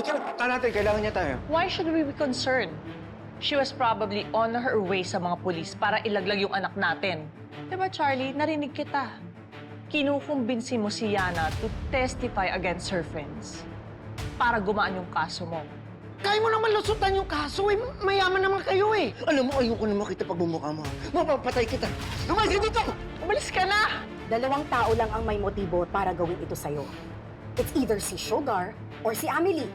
Punta natin, kailangan niya tayo. Why should we be concerned? She was probably on her way sa mga pulis para ilaglag yung anak natin. Diba, Charlie? Narinig kita. Kinukumbinsi mo si Yana to testify against her friends para gumaan yung kaso mo. Kaya mo naman lusutan yung kaso eh. Mayaman naman kayo eh. Alam mo, ayoko na makita pagbumukha mo. Mapapatay kita. Lumalis ka dito! Umalis ka na! 2 tao lang ang may motibo para gawin ito sa'yo. It's either si Sugar or si Amelie.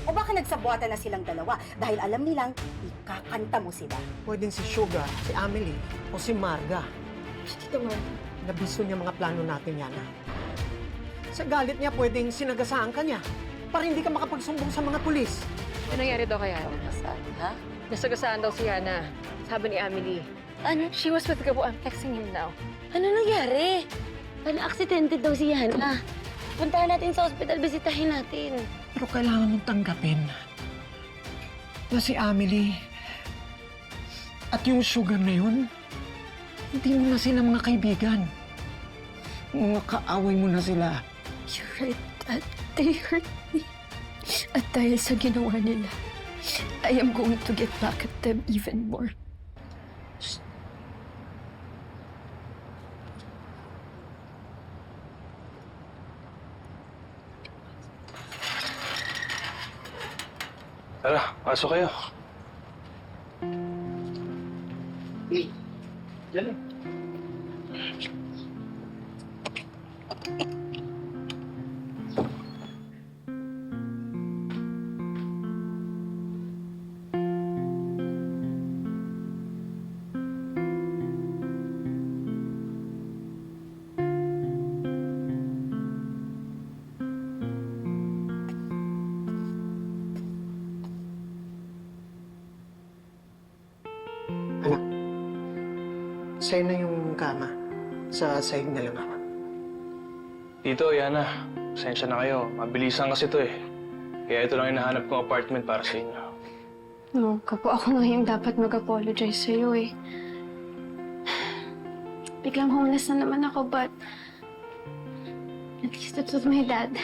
O baka nagsabuatan na silang dalawa dahil alam nilang ikakanta mo sila. Pwedeng si Sugar, si Amelie, o si Marga. Tito Marga. Nabiso niya mga plano natin, Yana. Sa galit niya, pwedeng sinagasaan ka niya para hindi ka makapagsumbong sa mga pulis. Ano nangyari daw kay Hana? Ha? Nasagasaan daw si Hana. Sabi ni Amelie. Ano? She was with Gabo. I'm texting him now. Ano nangyari? Aksidente daw si Yana. Puntahan natin sa ospital, bisitahin natin. Pero kailangan mong tanggapin na si Amelie at yung Sugar na yun, hindi mo na sila mga kaibigan. Mga kaaway mo na sila. You're right, Dad. They hurt me. At dahil sa ginawa nila, I am going to get back at them even more. Tara, pasok kayo. Diyan eh. Sa'yo na yung kama. Sa sahig na lang ako. Tito, Yana, pasensya na kayo. Mabilisan kasi to eh. Kaya ito lang hinahanap kong apartment para sa inyo. No, kapo ako nga yung dapat mag-apologize sa'yo eh. Biglang homeless na naman ako, but at least it's with my dad.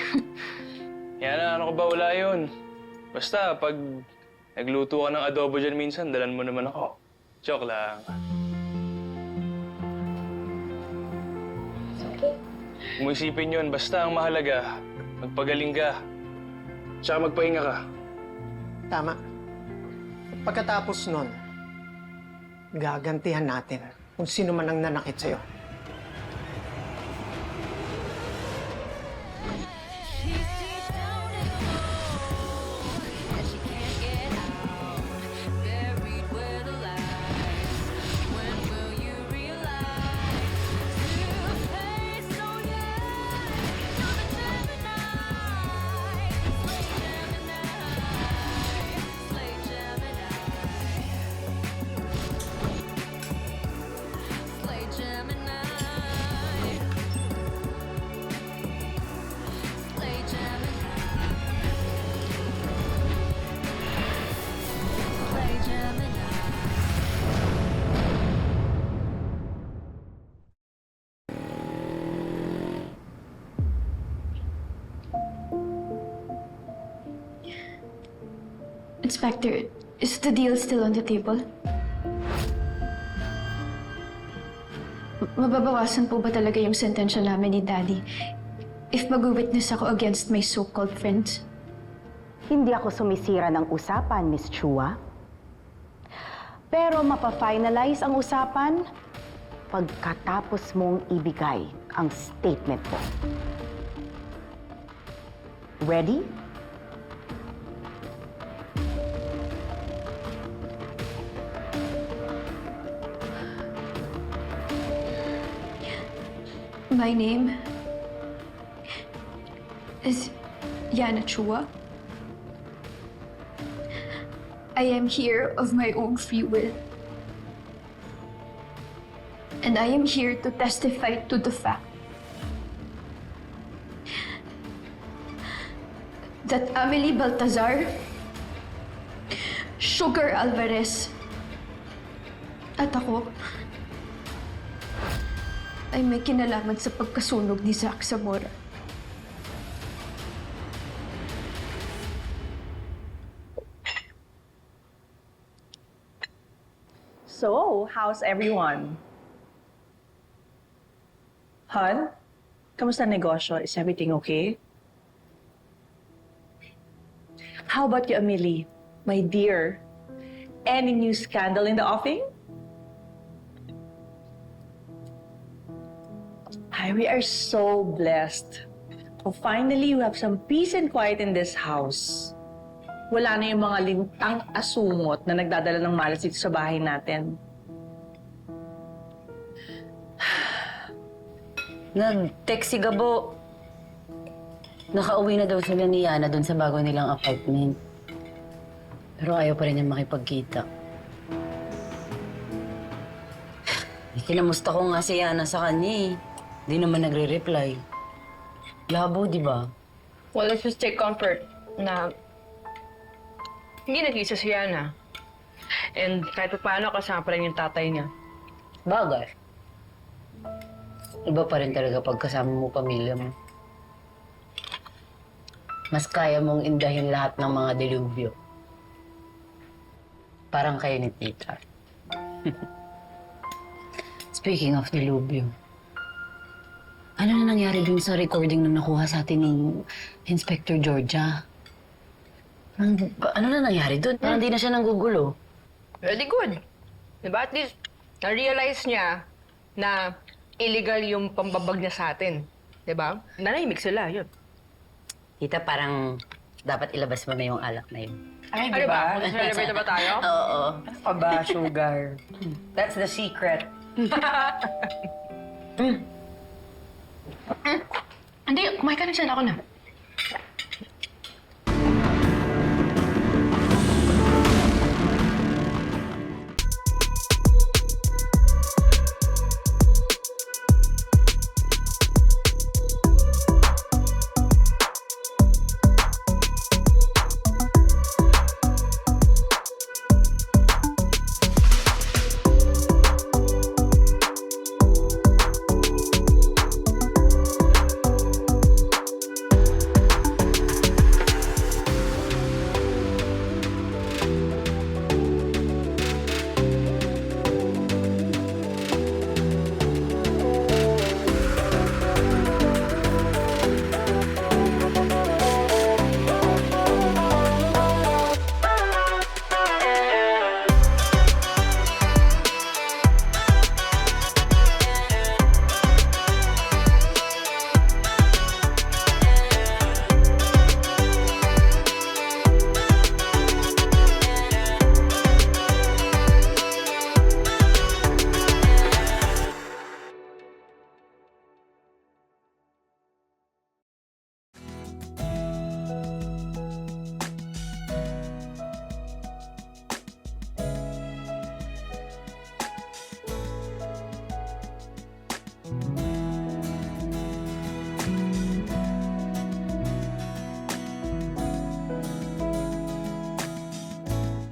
Yana, ano ka ba? Wala yun. Basta, pag nagluto ka ng adobo dyan minsan, dalan mo naman ako. Joke lang. Kung isipin yun, basta ang mahalaga, magpagaling ka. Tsaka magpahinga ka. Tama. Pagkatapos nun, gagantihan natin kung sino man ang nanakit sa'yo. Inspector, is the deal still on the table? Mababawasan po ba talaga yung sentensya namin ni Daddy if mag-witness ako against my so-called friends? Hindi ako sumisira ng usapan, Miss Chua. Pero mapa-finalize ang usapan pagkatapos mong ibigay ang statement mo. Ready? My name is Yana Chua. I am here of my own free will. And I am here to testify to the fact that Amelie Baltazar, Sugar Alvarez, at ako ay may kinalaman sa pagkasunog ni Zack Zamora. So, how's everyone? Hun? Kamusta negosyo? Is everything okay? How about you, Amelie? My dear, any new scandal in the offing? Hi, we are so blessed. Oh, finally, you have some peace and quiet in this house. Wala na yung mga lintang asungot na nagdadala ng malas dito sa bahay natin. Nag-text si Gabo. Nakauwi na daw sila ni Yana doon sa bago nilang apartment. Pero ayaw pa rin niya makipagkita. Kinamusta ko nga si Yana sa kanya eh. Di naman nagre-reply. Labo, di ba? Well, let's just take comfort na hindi nag-isa si Yana. And kahit pa paano, kasama pa rin yung tatay niya. Bagay. Iba pa rin talaga pag kasama mo pamilya mo. Mas kaya mong indahin lahat ng mga delubyo. Parang kayo ni Tita. Speaking of delubyo, ano na nangyari dun sa recording na nakuha sa atin ni Inspector Georgia? Ano na nangyari dun? Parang di na siya nanggugulo. Very good. Diba? At least, na-realize niya na illegal yung pambabag niya sa atin. Diba? Nanahimik sila, yun. Tita, parang dapat ilabas mo na yung alak na yun. Ay, Ano di ba? ba? Celebrate na ba tayo? Oo. Aba, sugar. That's the secret. Hindi, kumain ka na siya. Ako na.